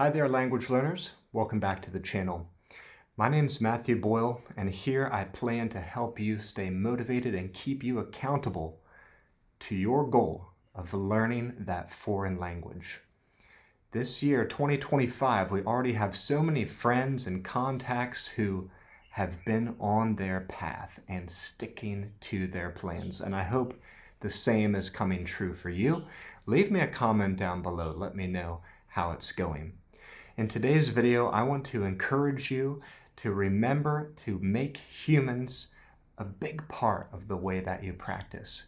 Hi there, language learners. Welcome back to the channel. My name's Matthew Boyle, and here I plan to help you stay motivated and keep you accountable to your goal of learning that foreign language. This year, 2025, we already have so many friends and contacts who have been on their path and sticking to their plans, and I hope the same is coming true for you. Leave me a comment down below. Let me know how it's going. In today's video, I want to encourage you to remember to make humans a big part of the way that you practice.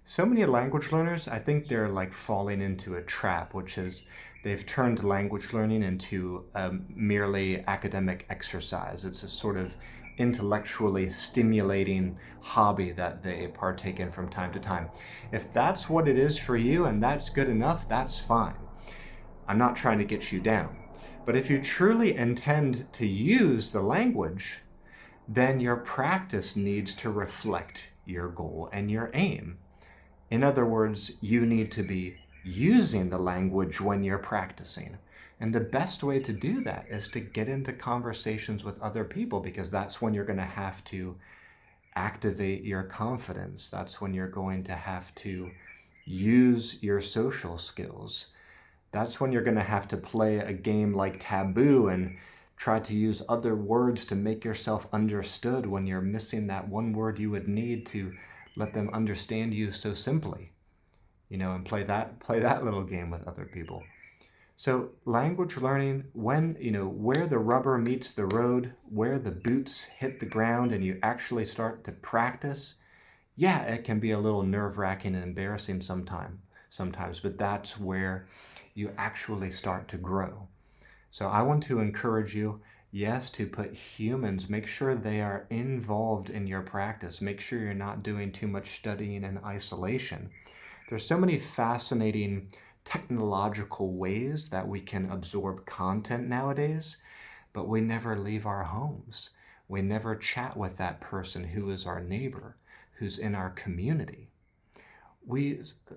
So many language learners, I think they're like falling into a trap, which is they've turned language learning into a merely academic exercise. It's a sort of intellectually stimulating hobby that they partake in from time to time. If that's what it is for you and that's good enough, that's fine. I'm not trying to get you down. But if you truly intend to use the language, then your practice needs to reflect your goal and your aim. In other words, you need to be using the language when you're practicing. And the best way to do that is to get into conversations with other people, because that's when you're going to have to activate your confidence. That's when you're going to have to use your social skills. That's when you're going to have to play a game like Taboo and try to use other words to make yourself understood when you're missing that one word you would need to let them understand you so simply. And play that little game with other people. So language learning, where the rubber meets the road, where the boots hit the ground and you actually start to practice, yeah, it can be a little nerve-wracking and embarrassing sometimes, but that's where you actually start to grow. So I want to encourage you, yes, to put humans, make sure they are involved in your practice. Make sure you're not doing too much studying in isolation. There's so many fascinating technological ways that we can absorb content nowadays, but we never leave our homes. We never chat with that person who is our neighbor, who's in our community.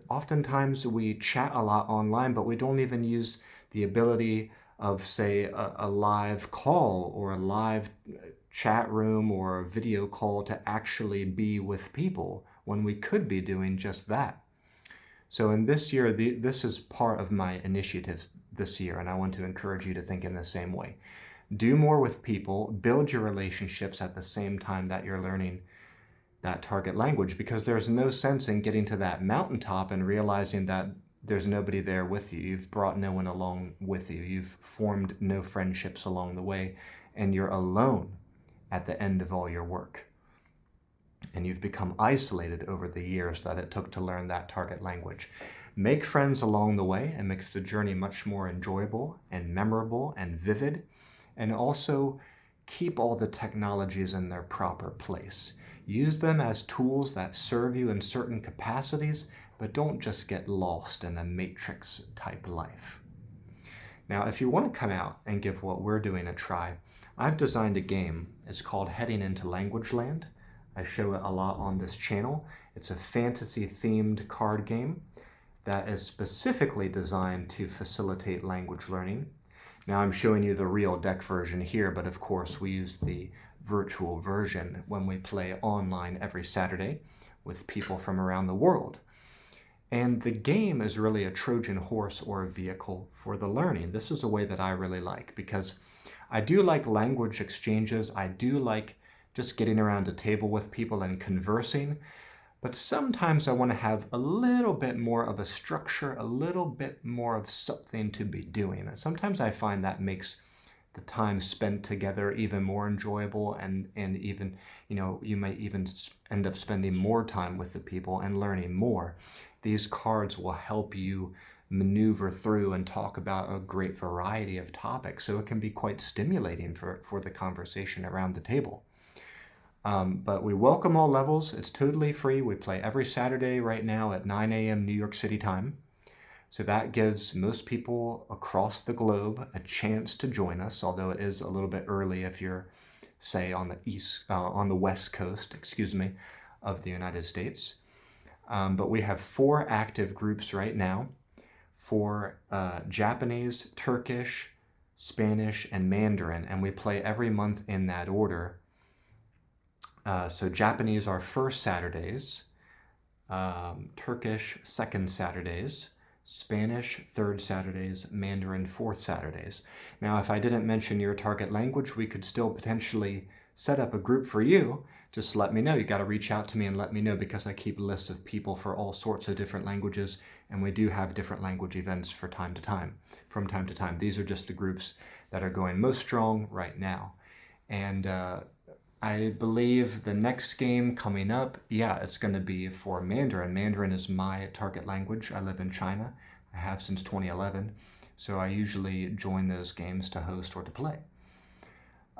Oftentimes we chat a lot online, but we don't even use the ability of, say, a live call or a live chat room or a video call to actually be with people when we could be doing just that. So in this year, this is part of my initiatives this year, and I want to encourage you to think in the same way. Do more with people, build your relationships at the same time that you're learning that target language, because there's no sense in getting to that mountaintop and realizing that there's nobody there with you. You've brought no one along with you. You've formed no friendships along the way, and you're alone at the end of all your work. And you've become isolated over the years that it took to learn that target language. Make friends along the way. It makes the journey much more enjoyable and memorable and vivid. And also keep all the technologies in their proper place. Use them as tools that serve you in certain capacities, but don't just get lost in a matrix type life. Now, if you want to come out and give what we're doing a try, I've designed a game. It's called Heading into Language Land. I show it a lot on this channel. It's a fantasy-themed card game that is specifically designed to facilitate language learning. Now I'm showing you the real deck version here, but of course we use the virtual version when we play online every Saturday with people from around the world. And the game is really a Trojan horse or a vehicle for the learning. This is a way that I really like, because I do like language exchanges. I do like just getting around a table with people and conversing. But sometimes I want to have a little bit more of a structure, a little bit more of something to be doing. And sometimes I find that makes the time spent together even more enjoyable, and even, you might even end up spending more time with the people and learning more. These cards will help you maneuver through and talk about a great variety of topics, so it can be quite stimulating for the conversation around the table. But we welcome all levels. It's totally free. We play every Saturday right now at 9 a.m. New York City time. So that gives most people across the globe a chance to join us, although it is a little bit early if you're, say, on the West Coast, of the United States. But we have 4 active groups right now for Japanese, Turkish, Spanish, and Mandarin, and we play every month in that order. So Japanese are first Saturdays, Turkish second Saturdays, Spanish third Saturdays, Mandarin fourth Saturdays. Now, if I didn't mention your target language, we could still potentially set up a group for you. Just let me know. You got to reach out to me and let me know, because I keep lists of people for all sorts of different languages, and we do have different language events from time to time. These are just the groups that are going most strong right now. And I believe the next game coming up, yeah, it's going to be for Mandarin. Mandarin is my target language. I live in China. I have since 2011. So I usually join those games to host or to play.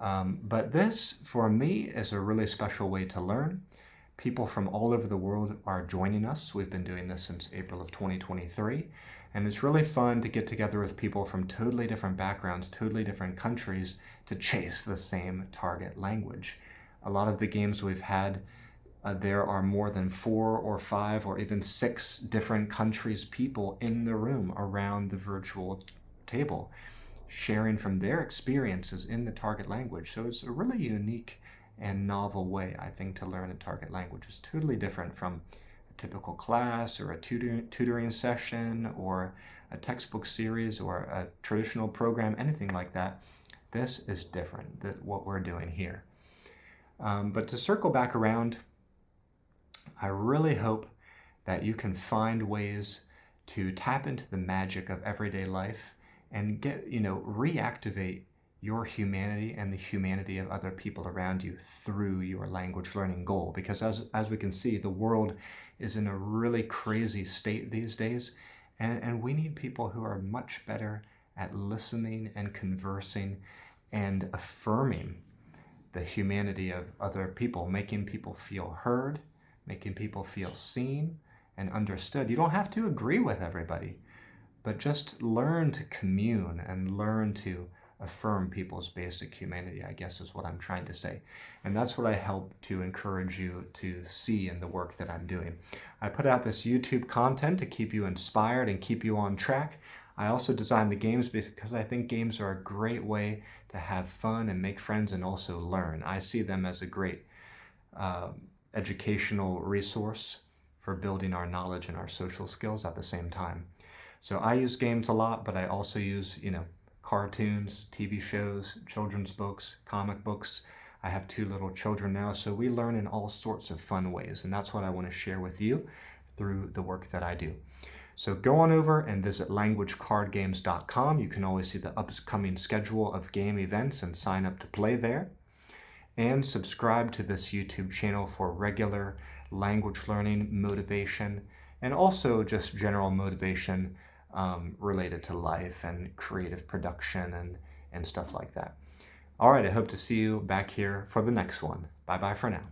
But this, for me, is a really special way to learn. People from all over the world are joining us. We've been doing this since April of 2023. And it's really fun to get together with people from totally different backgrounds, totally different countries, to chase the same target language. A lot of the games we've had, there are more than 4 or 5 or even 6 different countries' people in the room around the virtual table, sharing from their experiences in the target language. So it's a really unique and novel way, I think, to learn a target language. It's totally different from a typical class or a tutoring session or a textbook series or a traditional program, anything like that. This is different than what we're doing here. But to circle back around, I really hope that you can find ways to tap into the magic of everyday life and reactivate your humanity and the humanity of other people around you through your language learning goal. Because as we can see, the world is in a really crazy state these days, and we need people who are much better at listening and conversing and affirming the humanity of other people, making people feel heard, making people feel seen and understood. You don't have to agree with everybody, but just learn to commune and learn to affirm people's basic humanity, I guess is what I'm trying to say. And that's what I hope to encourage you to see in the work that I'm doing. I put out this YouTube content to keep you inspired and keep you on track. I also designed the games because I think games are a great way to have fun and make friends and also learn. I see them as a great educational resource for building our knowledge and our social skills at the same time. So I use games a lot, but I also use, cartoons, TV shows, children's books, comic books. I have 2 little children now, so we learn in all sorts of fun ways, and that's what I want to share with you through the work that I do. So go on over and visit languagecardgames.com. You can always see the upcoming schedule of game events and sign up to play there. And subscribe to this YouTube channel for regular language learning motivation and also just general motivation related to life and creative production and stuff like that. All right, I hope to see you back here for the next one. Bye-bye for now.